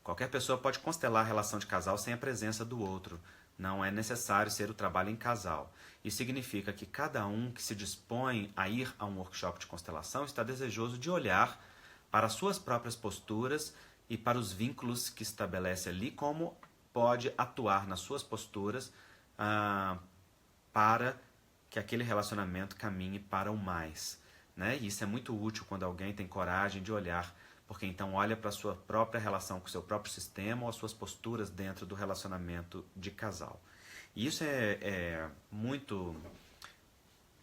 Qualquer pessoa pode constelar a relação de casal sem a presença do outro. Não é necessário ser o trabalho em casal. Isso significa que cada um que se dispõe a ir a um workshop de constelação está desejoso de olhar para as suas próprias posturas e para os vínculos que estabelece ali, como pode atuar nas suas posturas para que aquele relacionamento caminhe para o mais. Né? E isso é muito útil quando alguém tem coragem de olhar, porque então olha para a sua própria relação com o seu próprio sistema ou as suas posturas dentro do relacionamento de casal. E isso é muito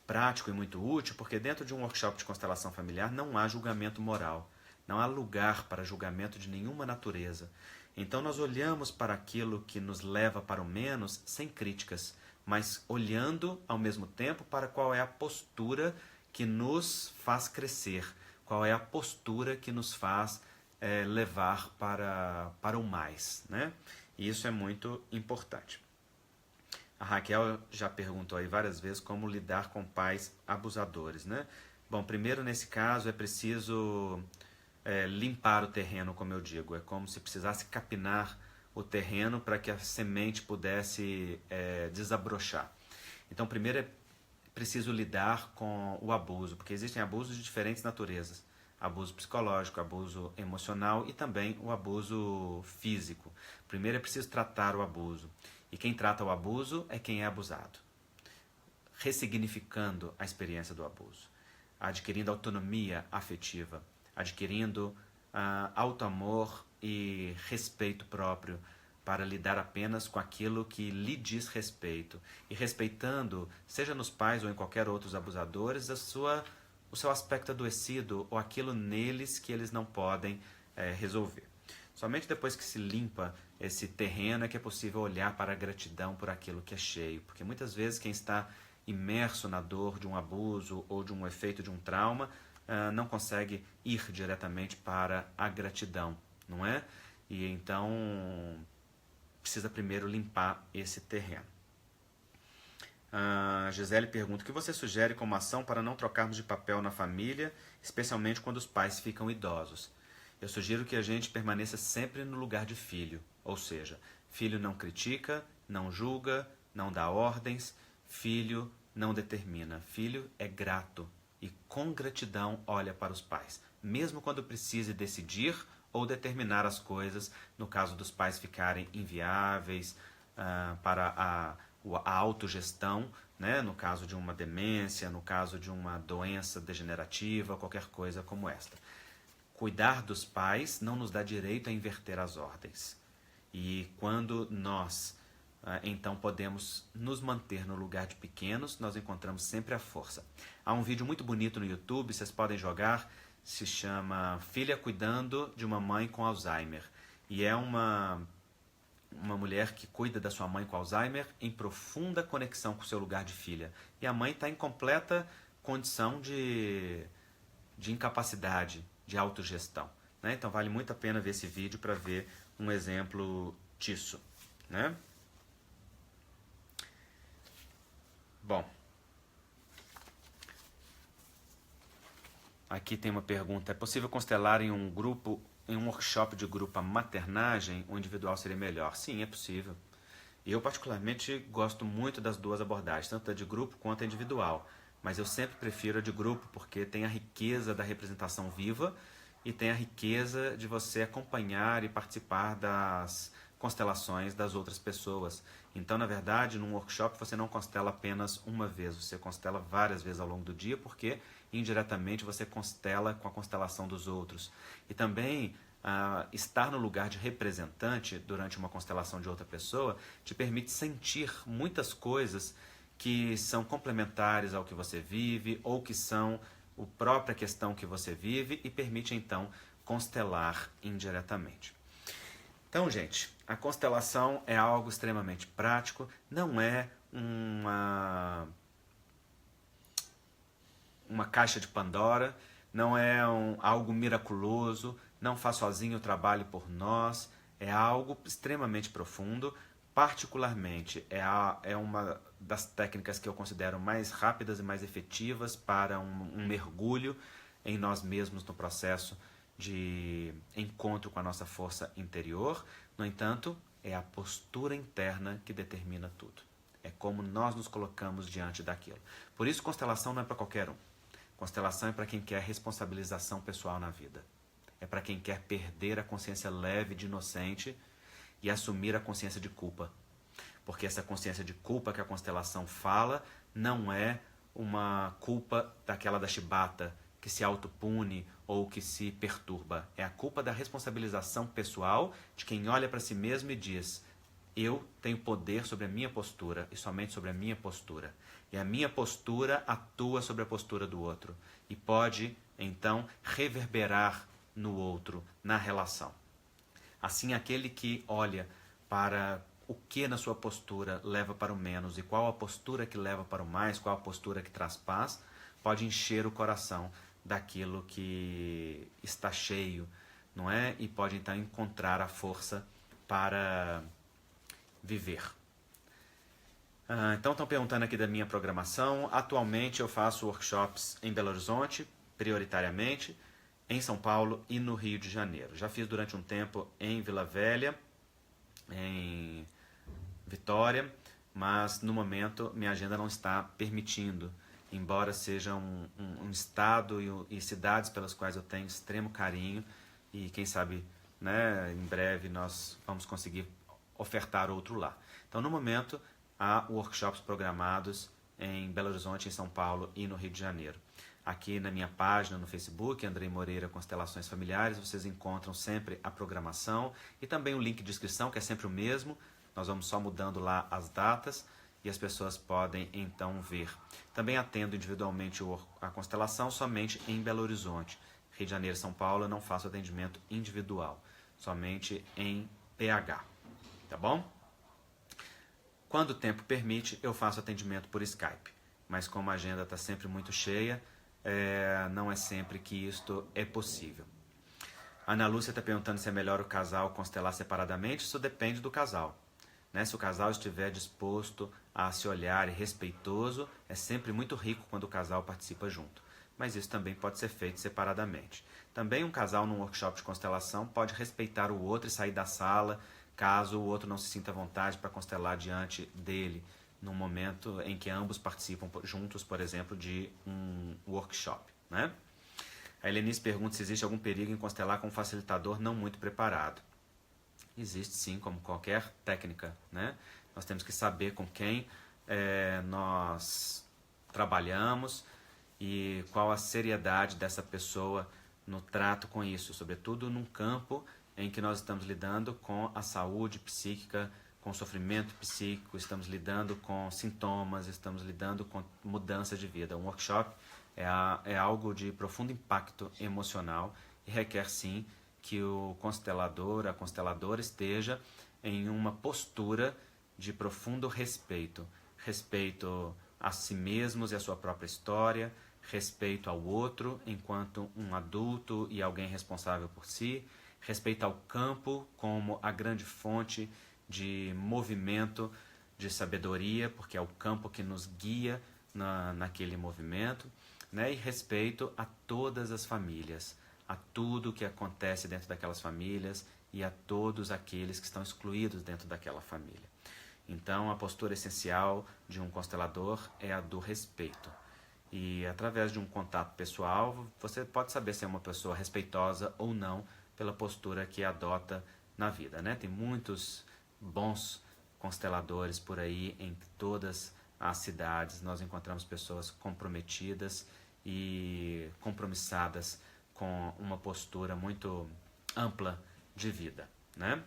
prático e muito útil, porque dentro de um workshop de constelação familiar não há julgamento moral, não há lugar para julgamento de nenhuma natureza. Então nós olhamos para aquilo que nos leva para o menos sem críticas, mas olhando ao mesmo tempo para qual é a postura que nos faz crescer, qual é a postura que nos faz levar para o mais, né? E isso é muito importante. A Raquel já perguntou aí várias vezes como lidar com pais abusadores, né? Bom, primeiro nesse caso é preciso limpar o terreno, como eu digo. É como se precisasse capinar o terreno para que a semente pudesse desabrochar. Então, primeiro é preciso lidar com o abuso, porque existem abusos de diferentes naturezas. Abuso psicológico, abuso emocional e também o abuso físico. Primeiro é preciso tratar o abuso. E quem trata o abuso é quem é abusado. Ressignificando a experiência do abuso. Adquirindo autonomia afetiva. Adquirindo auto-amor e respeito próprio para lidar apenas com aquilo que lhe diz respeito. E respeitando, seja nos pais ou em qualquer outros abusadores, o seu aspecto adoecido ou aquilo neles que eles não podem resolver. Somente depois que se limpa esse terreno é que é possível olhar para a gratidão por aquilo que é cheio. Porque muitas vezes quem está imerso na dor de um abuso ou de um efeito de um trauma não consegue ir diretamente para a gratidão, não é? E então precisa primeiro limpar esse terreno. A Gisele pergunta: o que você sugere como ação para não trocarmos de papel na família, especialmente quando os pais ficam idosos? Eu sugiro que a gente permaneça sempre no lugar de filho, ou seja, filho não critica, não julga, não dá ordens, filho não determina, filho é grato e com gratidão olha para os pais, mesmo quando precise decidir ou determinar as coisas, no caso dos pais ficarem inviáveis para a autogestão, né? No caso de uma demência, no caso de uma doença degenerativa, qualquer coisa como esta. Cuidar dos pais não nos dá direito a inverter as ordens. E quando nós, então, podemos nos manter no lugar de pequenos, nós encontramos sempre a força. Há um vídeo muito bonito no YouTube, vocês podem jogar, se chama Filha Cuidando de uma Mãe com Alzheimer. E é uma mulher que cuida da sua mãe com Alzheimer em profunda conexão com o seu lugar de filha. E a mãe está em completa condição de de incapacidade, de autogestão. Né? Então vale muito a pena ver esse vídeo para ver um exemplo disso. Né? Bom, aqui tem uma pergunta: é possível constelar em um workshop de grupo a maternagem ou individual seria melhor? Sim, é possível. Eu particularmente gosto muito das duas abordagens, tanto a de grupo quanto a individual. Mas eu sempre prefiro a de grupo porque tem a riqueza da representação viva e tem a riqueza de você acompanhar e participar das constelações das outras pessoas. Então, na verdade, num workshop você não constela apenas uma vez, você constela várias vezes ao longo do dia, porque indiretamente você constela com a constelação dos outros. E também estar no lugar de representante durante uma constelação de outra pessoa te permite sentir muitas coisas que são complementares ao que você vive ou que são a própria questão que você vive e permite então constelar indiretamente. Então, gente, a constelação é algo extremamente prático, não é uma caixa de Pandora, não é algo miraculoso, não faz sozinho o trabalho por nós, é algo extremamente profundo. Particularmente, é uma das técnicas que eu considero mais rápidas e mais efetivas para um mergulho em nós mesmos no processo de encontro com a nossa força interior. No entanto, é a postura interna que determina tudo. É como nós nos colocamos diante daquilo. Por isso, constelação não é para qualquer um. Constelação é para quem quer responsabilização pessoal na vida. É para quem quer perder a consciência leve de inocente e assumir a consciência de culpa. Porque essa consciência de culpa que a constelação fala não é uma culpa daquela da chibata, que se autopune ou que se perturba. É a culpa da responsabilização pessoal de quem olha para si mesmo e diz: eu tenho poder sobre a minha postura e somente sobre a minha postura. E a minha postura atua sobre a postura do outro e pode, então, reverberar no outro, na relação. Assim, aquele que olha para o que na sua postura leva para o menos e qual a postura que leva para o mais, qual a postura que traz paz, pode encher o coração daquilo que está cheio, não é? E pode então encontrar a força para viver. Então estão perguntando aqui da minha programação. Atualmente eu faço workshops em Belo Horizonte, prioritariamente, em São Paulo e no Rio de Janeiro. Já fiz durante um tempo em Vila Velha, em Vitória, mas no momento minha agenda não está permitindo, embora seja um estado e cidades pelas quais eu tenho extremo carinho e quem sabe, né, em breve nós vamos conseguir ofertar outro lá. Então no momento há workshops programados em Belo Horizonte, em São Paulo e no Rio de Janeiro. Aqui na minha página no Facebook, Andrei Moreira Constelações Familiares, vocês encontram sempre a programação e também o link de inscrição, que é sempre o mesmo. Nós vamos só mudando lá as datas e as pessoas podem então ver. Também atendo individualmente a constelação somente em Belo Horizonte. Rio de Janeiro e São Paulo eu não faço atendimento individual, somente em PH. Tá bom? Quando o tempo permite, eu faço atendimento por Skype. Mas como a agenda está sempre muito cheia, não é sempre que isto é possível. A Ana Lúcia está perguntando se é melhor o casal constelar separadamente. Isso depende do casal. Né? Se o casal estiver disposto a se olhar e respeitoso, é sempre muito rico quando o casal participa junto. Mas isso também pode ser feito separadamente. Também um casal num workshop de constelação pode respeitar o outro e sair da sala, caso o outro não se sinta à vontade para constelar diante dele, num momento em que ambos participam juntos, por exemplo, de um workshop. Né? A Helenice pergunta se existe algum perigo em constelar com um facilitador não muito preparado. Existe sim, como qualquer técnica. Né? Nós temos que saber com quem nós trabalhamos e qual a seriedade dessa pessoa no trato com isso, sobretudo num campo em que nós estamos lidando com a saúde psíquica, com sofrimento psíquico, estamos lidando com sintomas, estamos lidando com mudança de vida. Um workshop é algo de profundo impacto emocional e requer sim que o constelador, a consteladora esteja em uma postura de profundo respeito. Respeito a si mesmos e a sua própria história, respeito ao outro enquanto um adulto e alguém responsável por si, respeito ao campo como a grande fonte de movimento, de sabedoria, porque é o campo que nos guia naquele movimento, né? E respeito a todas as famílias, a tudo que acontece dentro daquelas famílias e a todos aqueles que estão excluídos dentro daquela família. Então, a postura essencial de um constelador é a do respeito. E através de um contato pessoal, você pode saber se é uma pessoa respeitosa ou não pela postura que adota na vida, né? Tem muitos bons consteladores por aí em todas as cidades. Nós encontramos pessoas comprometidas e compromissadas com uma postura muito ampla de vida, né?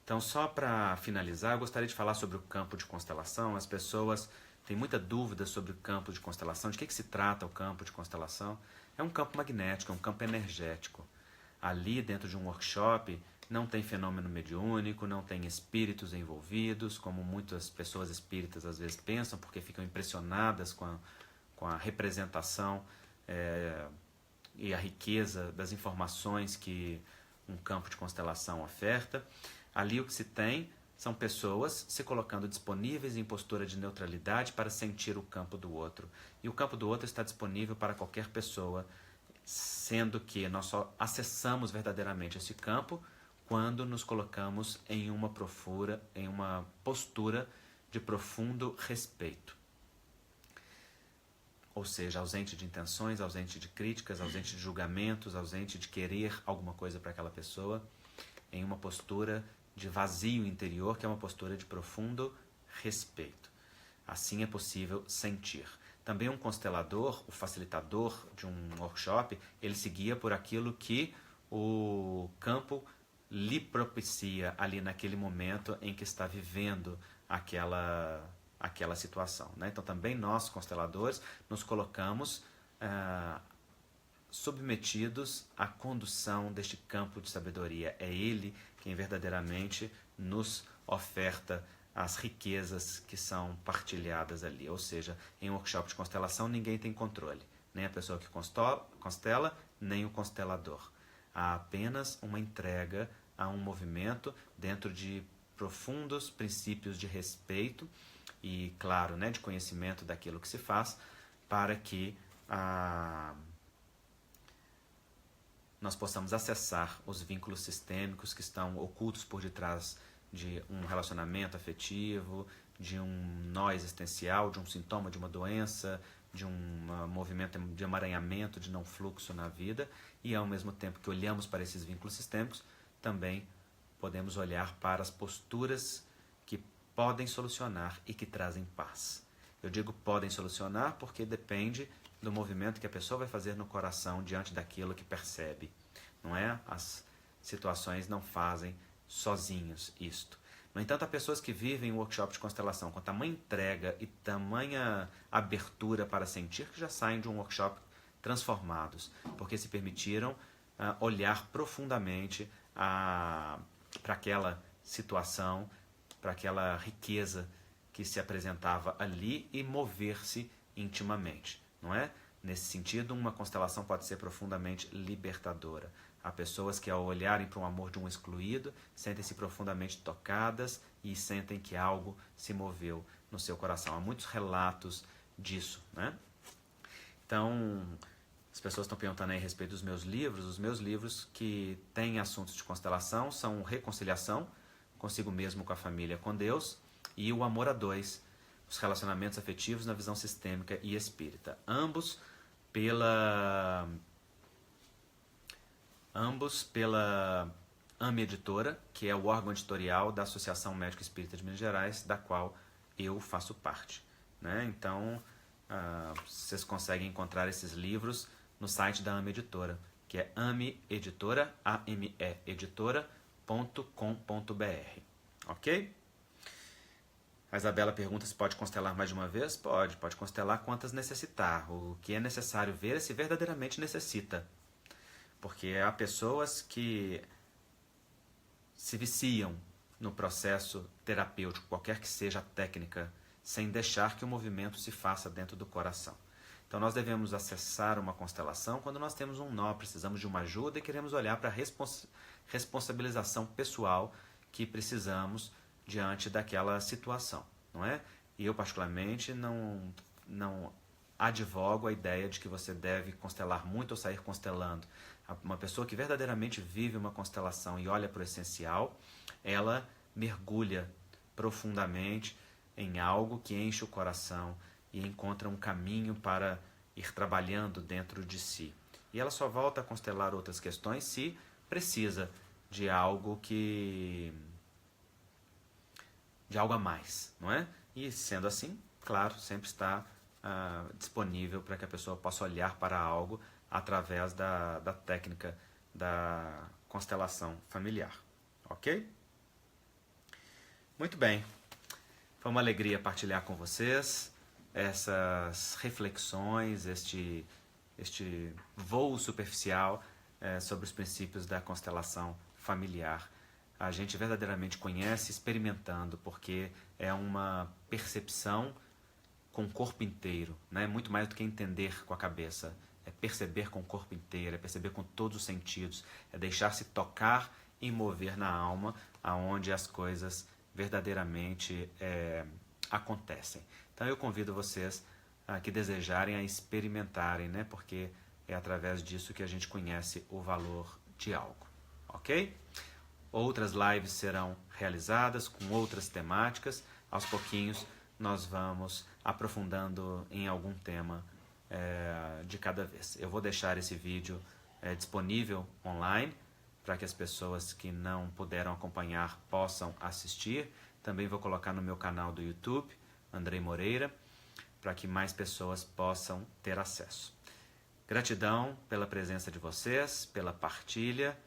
Então, só para finalizar, eu gostaria de falar sobre o campo de constelação. As pessoas têm muita dúvida sobre o campo de constelação. De que se trata o campo de constelação? É um campo magnético, é um campo energético. Ali, dentro de um workshop, não tem fenômeno mediúnico, não tem espíritos envolvidos, como muitas pessoas espíritas às vezes pensam, porque ficam impressionadas com a representação e a riqueza das informações que um campo de constelação oferta. Ali o que se tem são pessoas se colocando disponíveis em postura de neutralidade para sentir o campo do outro. E o campo do outro está disponível para qualquer pessoa, sendo que nós só acessamos verdadeiramente esse campo quando nos colocamos em uma postura de profundo respeito. Ou seja, ausente de intenções, ausente de críticas, ausente de julgamentos, ausente de querer alguma coisa para aquela pessoa, em uma postura de vazio interior, que é uma postura de profundo respeito. Assim é possível sentir. Também um constelador, o facilitador de um workshop, ele se guia por aquilo que o campo lhe propicia ali naquele momento em que está vivendo aquela situação, né? Então também nós, consteladores, nos colocamos submetidos à condução deste campo de sabedoria. É ele quem verdadeiramente nos oferta as riquezas que são partilhadas ali. Ou seja, em um workshop de constelação ninguém tem controle, nem a pessoa que constela, nem o constelador. Há apenas uma entrega a um movimento dentro de profundos princípios de respeito e, claro, né, de conhecimento daquilo que se faz, para que nós possamos acessar os vínculos sistêmicos que estão ocultos por detrás de um relacionamento afetivo, de um nó existencial, de um sintoma de uma doença, de um movimento de emaranhamento, de não fluxo na vida, e ao mesmo tempo que olhamos para esses vínculos sistêmicos, também podemos olhar para as posturas que podem solucionar e que trazem paz. Eu digo podem solucionar porque depende do movimento que a pessoa vai fazer no coração diante daquilo que percebe. Não é? As situações não fazem sozinhos isto. No entanto, há pessoas que vivem o workshop de constelação com tamanha entrega e tamanha abertura para sentir que já saem de um workshop transformados, porque se permitiram olhar profundamente para aquela situação, para aquela riqueza que se apresentava ali e mover-se intimamente, não é? Nesse sentido, uma constelação pode ser profundamente libertadora. Há pessoas que, ao olharem para o amor de um excluído, sentem-se profundamente tocadas e sentem que algo se moveu no seu coração. Há muitos relatos disso, né? Então, as pessoas estão perguntando aí a respeito dos meus livros. Os meus livros que têm assuntos de constelação são Reconciliação, Consigo Mesmo, com a Família, com Deus, e O Amor a Dois, Os Relacionamentos Afetivos na Visão Sistêmica e Espírita. Ambos pela AME Editora, que é o órgão editorial da Associação Médico Espírita de Minas Gerais, da qual eu faço parte, né? Então, vocês conseguem encontrar esses livros no site da AME Editora, que é ameeditora, ameeditora.com.br, ok? A Isabela pergunta se pode constelar mais de uma vez? Pode constelar quantas necessitar. O que é necessário ver é se verdadeiramente necessita. Porque há pessoas que se viciam no processo terapêutico, qualquer que seja a técnica, sem deixar que o movimento se faça dentro do coração. Então nós devemos acessar uma constelação quando nós temos um nó, precisamos de uma ajuda e queremos olhar para a responsabilização pessoal que precisamos diante daquela situação, não é? E eu particularmente não advogo a ideia de que você deve constelar muito ou sair constelando. Uma pessoa que verdadeiramente vive uma constelação e olha para o essencial, ela mergulha profundamente em algo que enche o coração e encontra um caminho para ir trabalhando dentro de si. E ela só volta a constelar outras questões se precisa de algo a mais, não é? E sendo assim, claro, sempre está disponível para que a pessoa possa olhar para algo através da técnica da constelação familiar, ok? Muito bem, foi uma alegria partilhar com vocês essas reflexões, este voo superficial sobre os princípios da constelação familiar. A gente verdadeiramente conhece experimentando, porque é uma percepção com o corpo inteiro, né? Muito mais do que entender com a cabeça. É perceber com o corpo inteiro, é perceber com todos os sentidos, é deixar-se tocar e mover na alma, aonde as coisas verdadeiramente acontecem. Então eu convido vocês que desejarem a experimentarem, né? Porque é através disso que a gente conhece o valor de algo, ok? Outras lives serão realizadas com outras temáticas. Aos pouquinhos nós vamos aprofundando em algum tema de cada vez. Eu vou deixar esse vídeo disponível online para que as pessoas que não puderam acompanhar possam assistir. Também vou colocar no meu canal do YouTube, Andrei Moreira, para que mais pessoas possam ter acesso. Gratidão pela presença de vocês, pela partilha,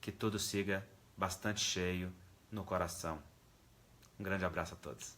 que tudo siga bastante cheio no coração. Um grande abraço a todos.